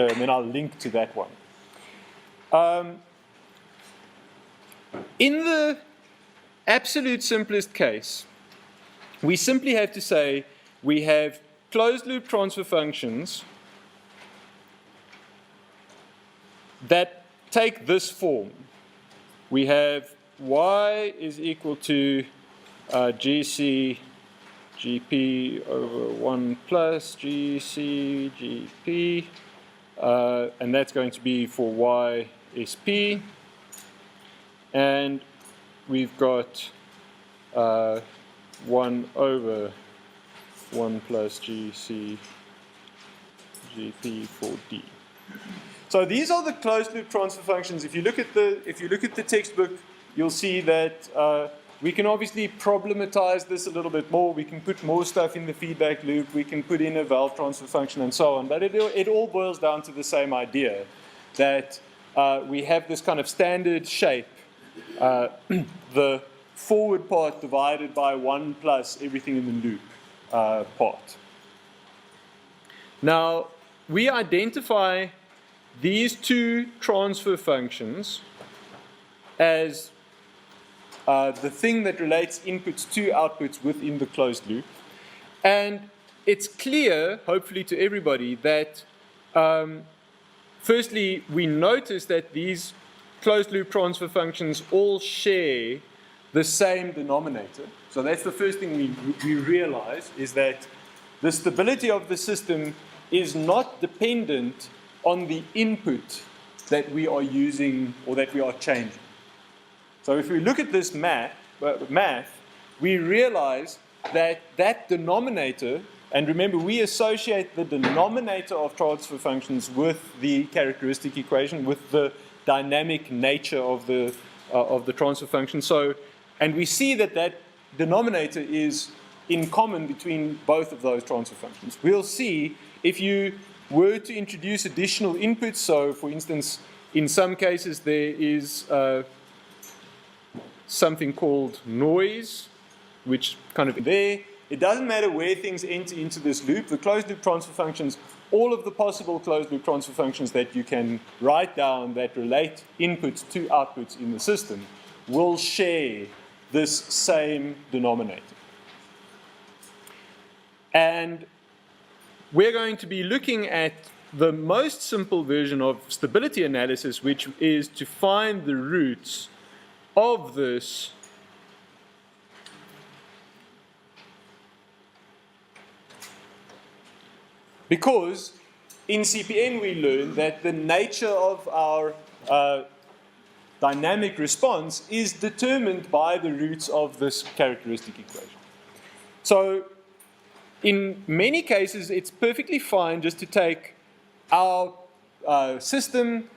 and then I'll link to that one. In the absolute simplest case, we simply have to say we have closed loop transfer functions that take this form. We have y is equal to GC GP over 1 plus GC GP, and that's going to be for y SP. And we've got 1 over 1 plus GC GP for D. So these are the closed loop transfer functions. If you look at the textbook, you'll see that we can obviously problematize this a little bit more. We can put more stuff in the feedback loop. We can put in a valve transfer function and so on. But it all boils down to the same idea, that we have this kind of standard shape, the forward part divided by 1 plus everything in the loop part. Now, we identify these two transfer functions as the thing that relates inputs to outputs within the closed loop. And it's clear, hopefully to everybody, that firstly, we notice that these closed loop transfer functions all share the same denominator. So that's the first thing we realize, is that the stability of the system is not dependent on the input that we are using or that we are changing. So if we look at this math, we realize that that denominator, and remember we associate the denominator of transfer functions with the characteristic equation, with the dynamic nature of the transfer function. So, and we see that that denominator is in common between both of those transfer functions. We'll see if you were to introduce additional inputs. So, for instance, in some cases there is something called noise, which kind of there. It doesn't matter where things enter into this loop. The closed loop transfer functions, all of the possible closed loop transfer functions that you can write down that relate inputs to outputs in the system, will share this same denominator. And we're going to be looking at the most simple version of stability analysis, which is to find the roots of this because in CPN we learned that the nature of our dynamic response is determined by the roots of this characteristic equation. So in many cases it's perfectly fine just to take our system,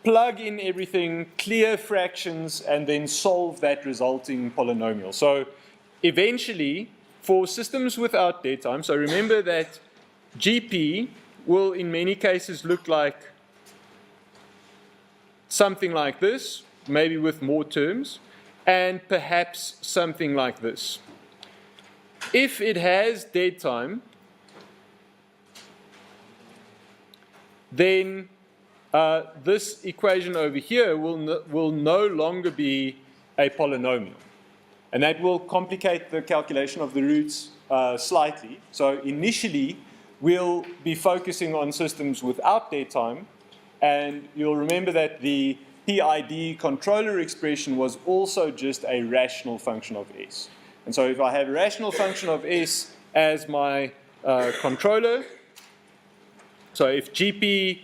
plug in everything, clear fractions, and then solve that resulting polynomial. So eventually, for systems without dead time, so remember that GP will in many cases look like something like this, maybe with more terms, and perhaps something like this. If it has dead time, then this equation over here will no longer be a polynomial. And that will complicate the calculation of the roots slightly. So initially, we'll be focusing on systems without dead time. And you'll remember that the PID controller expression was also just a rational function of S. And so if I have a rational function of S as my controller, so if GP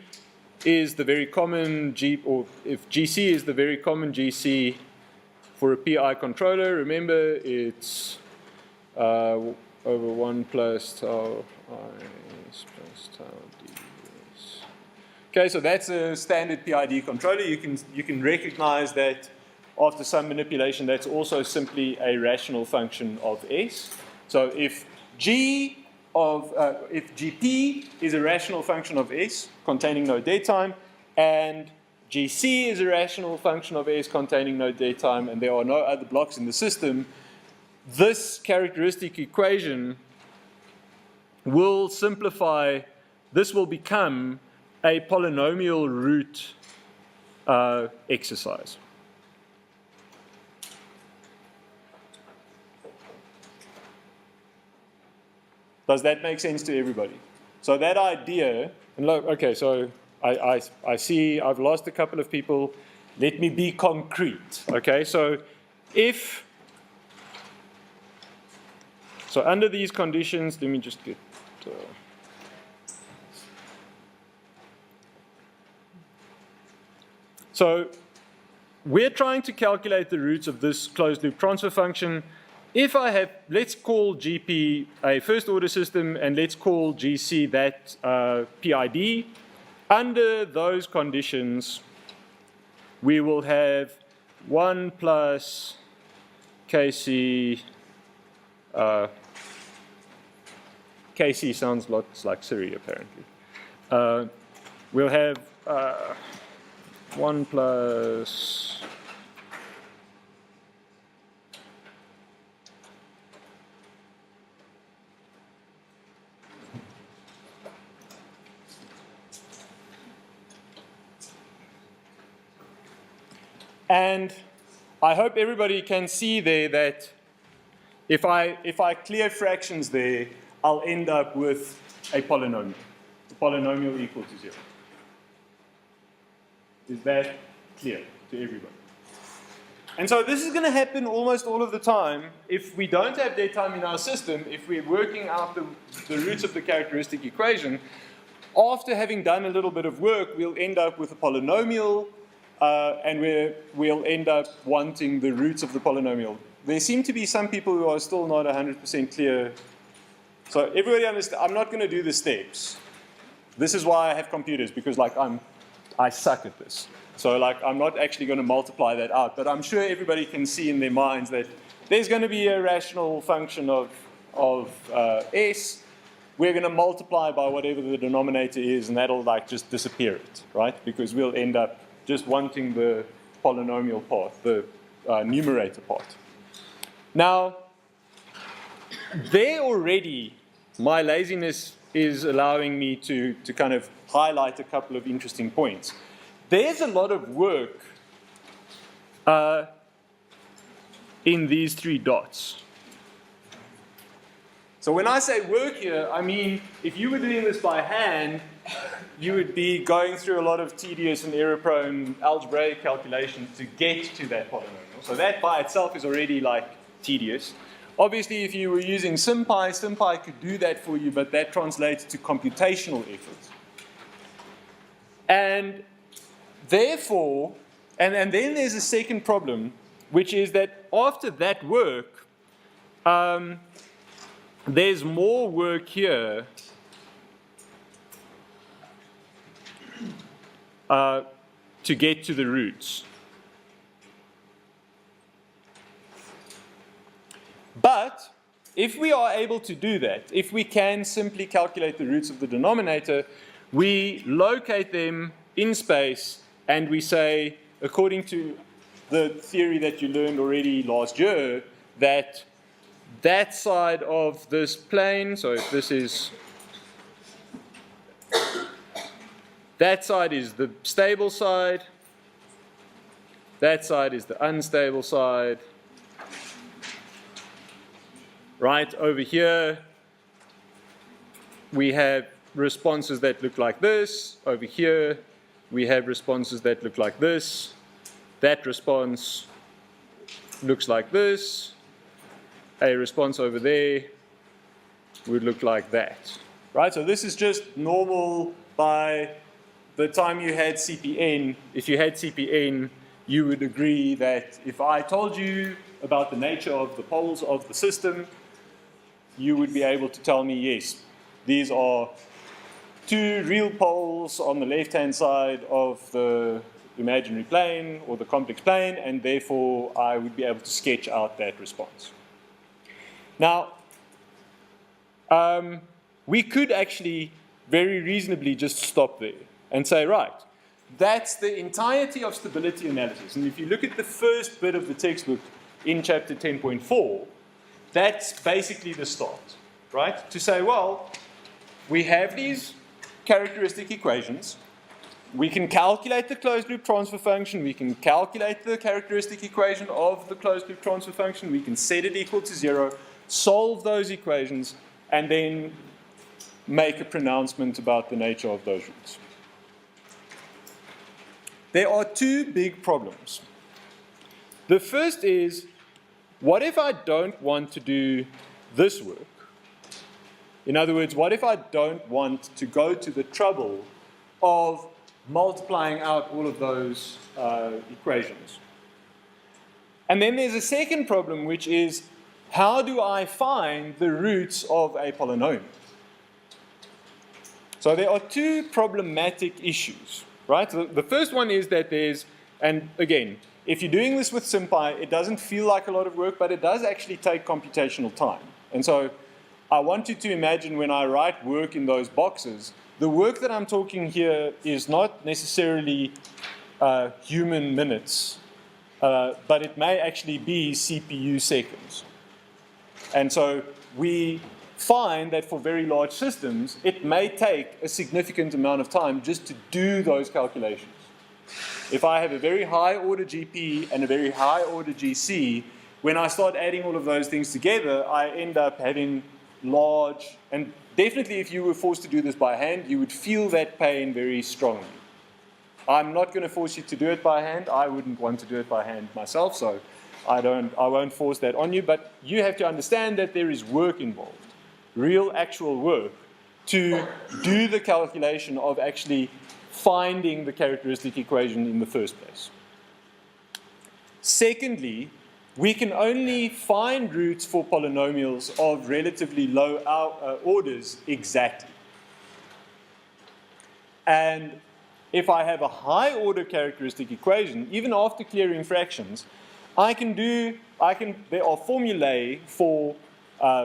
is the very common or if GC is the very common GC for a PI controller, remember it's over 1 plus tau is plus tau ds. Okay, so that's a standard PID controller. You can recognize that after some manipulation, that's also simply a rational function of S. So if if GP is a rational function of S containing no dead time, and GC is a rational function of S containing no dead time, and there are no other blocks in the system, this characteristic equation will simplify. This will become a polynomial root exercise. Does that make sense to everybody? So that idea, and look, okay, so I see I've lost a couple of people. Let me be concrete, okay? So under these conditions, let me just get, so we're trying to calculate the roots of this closed loop transfer function. If I have, let's call GP a first order system and let's call GC that PID. Under those conditions, we will have 1 plus KC. KC sounds lots like Siri, apparently. We'll have 1 plus and I hope everybody can see there that if I clear fractions there, I'll end up with a polynomial. The polynomial equal to 0. Is that clear to everybody? And so this is going to happen almost all of the time if we don't have dead time in our system, if we're working out the roots of the characteristic equation. After having done a little bit of work, we'll end up with a polynomial, and we'll end up wanting the roots of the polynomial. There seem to be some people who are still not 100% clear. So everybody understand, I'm not going to do the steps. This is why I have computers, because I suck at this. So I'm not actually going to multiply that out, but I'm sure everybody can see in their minds that there's going to be a rational function of S. We're going to multiply by whatever the denominator is, and that'll just disappear it, right? Because we'll end up just wanting the polynomial part, the numerator part. Now, there already, my laziness is allowing me to kind of highlight a couple of interesting points. There's a lot of work in these 3 dots. So when I say work here, I mean, if you were doing this by hand, you would be going through a lot of tedious and error-prone algebraic calculations to get to that polynomial. So that by itself is already tedious. Obviously, if you were using SymPy could do that for you, but that translates to computational effort. And therefore, and then there's a second problem, which is that after that work, there's more work here to get to the roots. But if we are able to do that, if we can simply calculate the roots of the denominator, we locate them in space and we say, according to the theory that you learned already last year, that that side of this plane, so if this is, that side is the stable side, that side is the unstable side. Right over here, we have responses that look like this. Over here, we have responses that look like this. That response looks like this. A response over there would look like that. Right? So this is just normal by the time you had CPN. If you had CPN, you would agree that if I told you about the nature of the poles of the system, you would be able to tell me, yes, these are 2 real poles on the left-hand side of the imaginary plane or the complex plane, and therefore I would be able to sketch out that response. Now, we could actually very reasonably just stop there and say, right, that's the entirety of stability analysis. And if you look at the first bit of the textbook in chapter 10.4, that's basically the start, right? To say, well, we have these characteristic equations. we can calculate the closed loop transfer function, we can calculate the characteristic equation of the closed loop transfer function, we can set it equal to 0, solve those equations, and then make a pronouncement about the nature of those roots. There are two big problems. The first is, what if I don't want to do this work? In other words, what if I don't want to go to the trouble of multiplying out all of those equations? And then there's a second problem, which is, how do I find the roots of a polynomial? So there are two problematic issues, right? The first one is that there's, and again, if you're doing this with SymPy, it doesn't feel like a lot of work, but it does actually take computational time. And so I want you to imagine when I write work in those boxes, the work that I'm talking here is not necessarily human minutes, but it may actually be CPU seconds. And so we find that for very large systems, it may take a significant amount of time just to do those calculations. If I have a very high order GP and a very high order GC, when I start adding all of those things together, I end up having large, and definitely if you were forced to do this by hand, you would feel that pain very strongly. I'm not going to force you to do it by hand. I wouldn't want to do it by hand myself, so I won't force that on you, but you have to understand that there is work involved, real actual work, to do the calculation of actually finding the characteristic equation in the first place. Secondly, we can only find roots for polynomials of relatively low orders exactly. And if I have a high order characteristic equation, even after clearing fractions, there are formulae for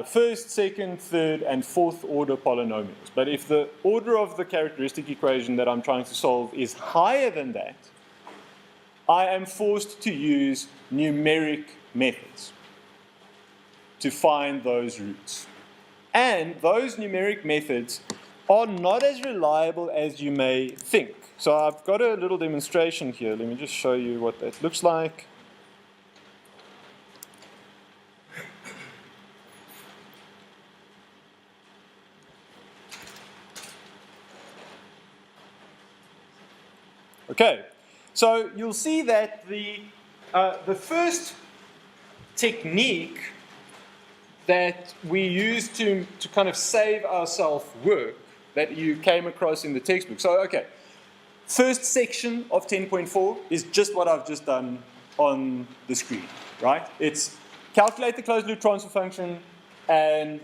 first, second, third, and fourth order polynomials. But if the order of the characteristic equation that I'm trying to solve is higher than that, I am forced to use numeric methods to find those roots. And those numeric methods are not as reliable as you may think. So I've got a little demonstration here. Let me just show you what that looks like. Okay, so you'll see that the first technique that we use to kind of save ourselves work that you came across in the textbook. So, okay, first section of 10.4 is just what I've just done on the screen, right? It's calculate the closed loop transfer function and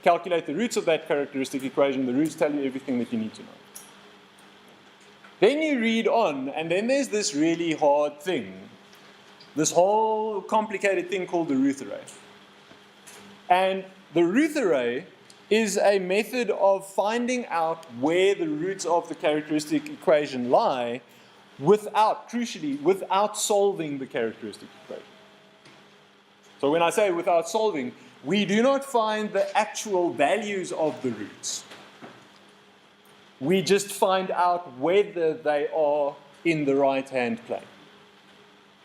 calculate the roots of that characteristic equation. The roots tell you everything that you need to know. Then you read on, and then there's this really hard thing, this whole complicated thing called the Routh Array. And the Routh Array is a method of finding out where the roots of the characteristic equation lie crucially, without solving the characteristic equation. So when I say without solving, we do not find the actual values of the roots. We just find out whether they are in the right-hand plane.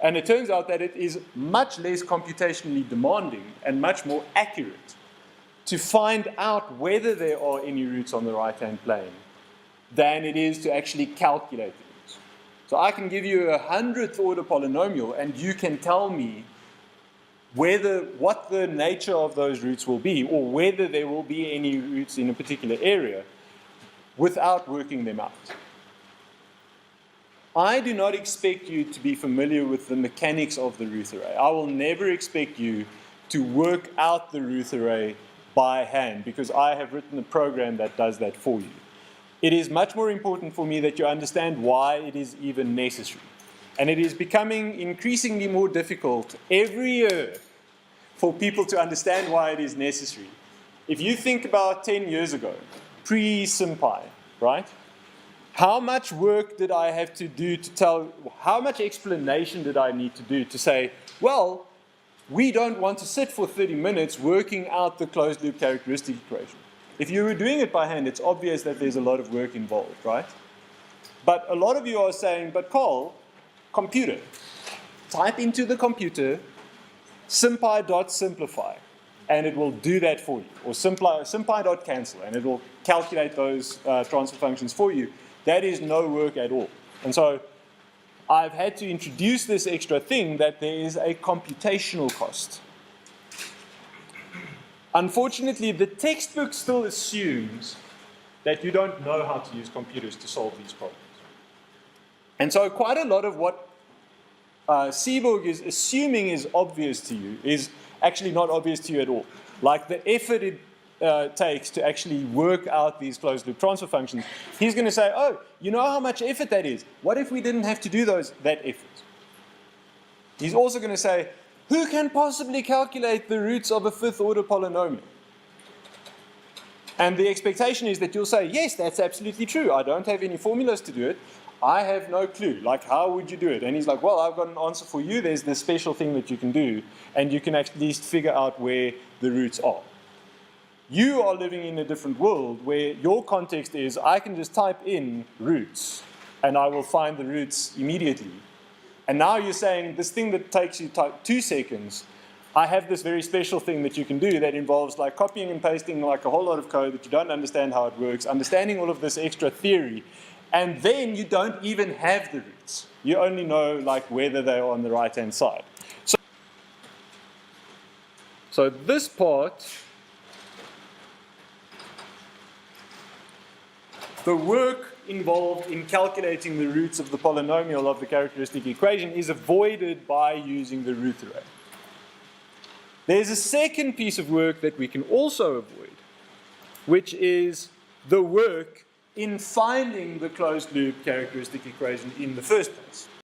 And it turns out that it is much less computationally demanding and much more accurate to find out whether there are any roots on the right-hand plane than it is to actually calculate the roots. So I can give you a 100th order polynomial and you can tell me what the nature of those roots will be, or whether there will be any roots in a particular area, without working them out. I do not expect you to be familiar with the mechanics of the Routh Array. I will never expect you to work out the Routh Array by hand, because I have written a program that does that for you. It is much more important for me that you understand why it is even necessary. And it is becoming increasingly more difficult every year for people to understand why it is necessary. If you think about 10 years ago, pre-SymPy, right? How much work did I have to do how much explanation did I need to do to say, well, we don't want to sit for 30 minutes working out the closed loop characteristic equation. If you were doing it by hand, it's obvious that there's a lot of work involved, right? But a lot of you are saying, but Carl, computer. Type into the computer simpy.simplify, and it will do that for you. Or simpy.cancel, and it will calculate those transfer functions for you. That is no work at all. And so I've had to introduce this extra thing that there is a computational cost. Unfortunately, the textbook still assumes that you don't know how to use computers to solve these problems. And so quite a lot of what Seaborg is assuming is obvious to you is actually not obvious to you at all. Like the effort it takes to actually work out these closed-loop transfer functions, he's going to say, oh, you know how much effort that is? What if we didn't have to do that effort? He's also going to say, who can possibly calculate the roots of a fifth-order polynomial? And the expectation is that you'll say, yes, that's absolutely true. I don't have any formulas to do it. I have no clue. Like, how would you do it? And he's like, well, I've got an answer for you. There's this special thing that you can do, and you can at least figure out where the roots are. You are living in a different world where your context is, I can just type in roots, and I will find the roots immediately. And now you're saying, this thing that takes you 2 seconds, I have this very special thing that you can do that involves like copying and pasting like a whole lot of code that you don't understand how it works, understanding all of this extra theory, and then you don't even have the roots. You only know like whether they are on the right-hand side. So this part, the work involved in calculating the roots of the polynomial of the characteristic equation is avoided by using the Routh array. There's a second piece of work that we can also avoid, which is the work in finding the closed loop characteristic equation in the first place.